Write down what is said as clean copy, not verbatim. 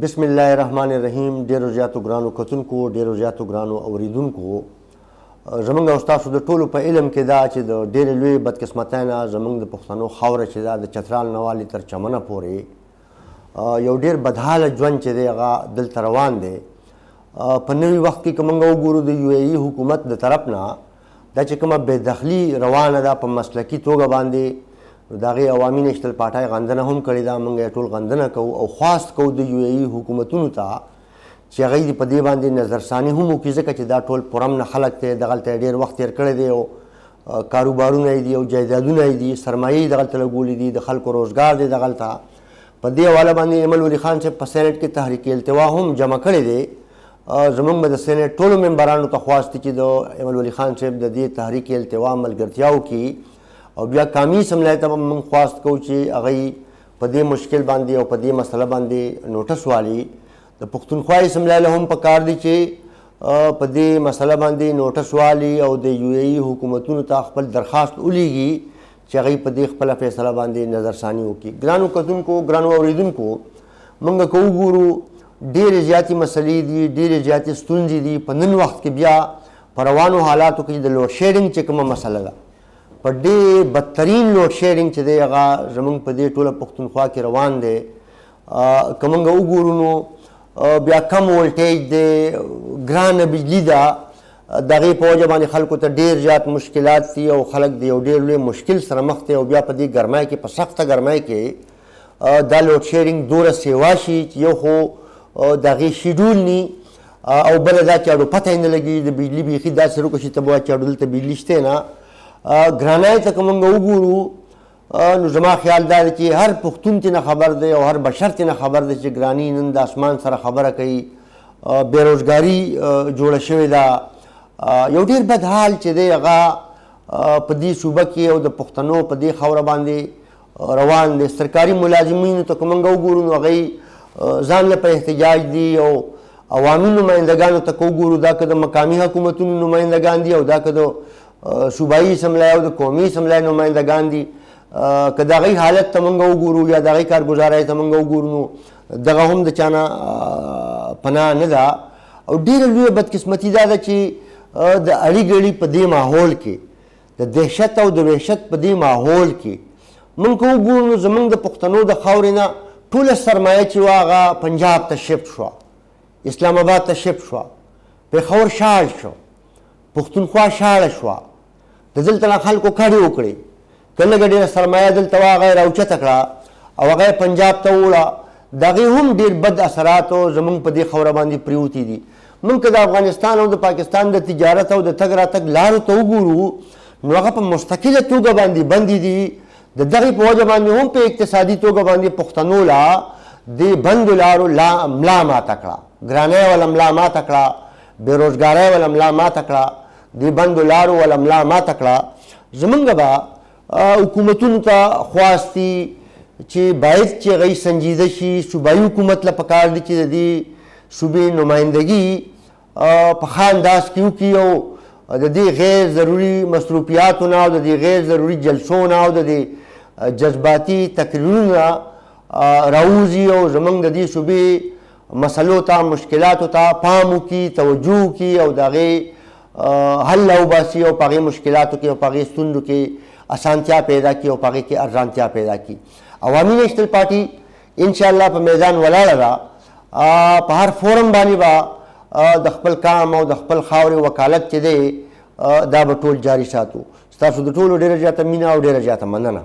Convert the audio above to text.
بسم الله الرحمن الرحیم. ډیرو زیاتو ګرانو کتونکو، ډیرو زیاتو ګرانو اوریدونکو، زمونږ او ستاسو د ټولو په علم کې دا چې د ډېرې لویې بدقسمتۍ نه زمونږ د پښتنو خاوره چې دا د چترال نه والي تر چمنه پورې یو ډېر بدحاله ژوند چې دی هغه دلته روان دی. په نوي وخت کې که موږ وګورو د یو ای حکومت د طرف نه دا چې کومه بېدخلي روانه ده په مسلکي توګه باندې، د هغې عوامي نیشنل پارټۍ غندنه هم کړې ده. موږ یې ټول غندنه کوو او خواست کوو د یو ای حکومتونو ته چې هغوی دې په دې باندې نظرثاني هم وکړي، ځکه چې دا ټول پرامن خلک دی، دغلته یې ډېر وخت تېر کړی دی او کاروبارونه یې دي او جایدادونه یې دي، سرمایې یې دغلته لګولي دي، د خلکو روزګار دی دغلته. په دې حواله باندې ایمل ولی خان صاحب په سینټ کې تحریک التوا هم جمع کړی دی. زمونږ به د سینټ ټولو ممبرانو ته خواست چې د ایمل ولی خان صاحب د دې تحریک التوا ملګرتیا وکړي او بیا قامي اسمبلی ته به موږ خواست کوو چې هغوی په دې مشکل باندې او په دې مسله باندې نوټس والي. د پښتونخوا اسمبلی له هم پکار دي چې په دې مسله باندې نوټس والي او د یو ای حکومتونو ته خپل درخواست ولیږي چې هغوی په دې خپله فیصله باندې نظرثاني وکړي. ګرانو کتونکو، ګرانو اوریدونکو، موږ که وګورو ډېرې زیاتې مسلې دي، ډېرې زیاتې ستونزې دي. په نن وخت کې بیا په روانو حالاتو کې د لوډ شیډینګ چې کومه مسله ده، په ډېر بدترین لوډ شیډینګ چې دی هغه زموږ په دې ټوله پښتونخوا کې روان دی. که موږ وګورو نو بیا کم ولټیج دی، ګرانه بجلي ده، د هغې په وجه باندې خلکو ته ډېر زیات مشکلات دي او خلک د یو ډېر لوی مشکل سره مخ دی. او بیا په دې ګرمۍ کې، په سخته ګرمۍ کې دا لوډ شیډینګ دومره سیوا شي چې یو خو د هغې شیډول ني او بله دا چې اړو پته یې نه لګي د بجلي بیخي داسې روکه شي ته به وایې چې اړو دلته بجلي شتی نه. ګرانۍ ته که موږ وګورو نو زما خیال دا دی چې هر پښتون ترېنه خبر دی او هر بشر ترېنه خبر دی چې ګراني نن د اسمان سره خبره کوي، بېروزګاري جوړه شوې ده. یو ډېر بد حال چې دی هغه په دې صوبه کې او د پښتنو په دې خاوره باندې روان دی. سرکاري ملازمینو ته که موږ وګورو نو هغوی ځان له په احتجاج دي او عوامي نمایندګانو ته که وګورو دا که د مقامي حکومتونو نمایندګان دي او دا که د صوبایي اسمبلی او د قومي اسمبلی نمایندګان دي، که د هغوی حالت ته موږ وګورو یا د هغوی کارګزارۍ ته موږ وګورو نو دغه هم د چا نه پناه نه ده. او ډېره لویه بدقسمتي دا ده چې د اړي ګړي په دې ماحول کې، د دهشت او د وحشت په دې ماحول کې موږ که وګورو نو زموږ د پښتنو د خاورې نه ټوله سرمایه چې وه هغه پنجاب ته شفټ شوه، اسلام آباد ته شفټ شوه، پېښور شاړ شو، پښتونخوا شاړه شوه، د دلته نه خلکو کډې وکړې، که لږه ډېره سرمایه دلته وه هغه یې راوچته کړه او هغه یې پنجاب ته ووړه. د هغې هم ډېر بد اثرات زموږ په دې خاوره باندې پرېوتي دي. موږ که د افغانستان او د پاکستان د تجارت او د تګ راتګ لارو ته وګورو نو هغه په مستقله توګه باندې بندې دي. د دغې په وجه باندې هم په اقتصادي توګه باندې پښتنو لا د بندو لارو ملا ماته کړه، ګرانۍ وله ملا ماته کړه، بېروزګارۍ وله ملا ماته کړه، د بندو لارو وله ملا ماته کړه. زمونږ به حکومتونو ته خواست دي چې باید چې هغوی سنجیده شي. صوبایي حکومت له پکار دي چې د دې صوبې نمایندګي په ښه انداز کې وکړي او د دې غیر ضروري مصروفیاتو نه او د دې غیر ضروري جلسو نه او د دې جذباتي تقریرونو نه راوځي او زموږ د دې صوبې مسلو ته، مشکلاتو ته پام وکړي، توجه وکړي او د هغې حل راوباسي او په هغې مشکلاتو کې او په هغې ستونزو کې اسانتیا پیدا کړي او په هغې کې ارزانتیا پیدا کړي. عوامي نیشنل پارټي انشاءالله په میدان ولاړه ده. په هر فورم باندې به د خپل کام او د خپل خاورې وکالت چې دی دا به ټول جاري ساتو. ستاسو د ټولو ډېره زیاته مینه او ډېره زیاته مننه.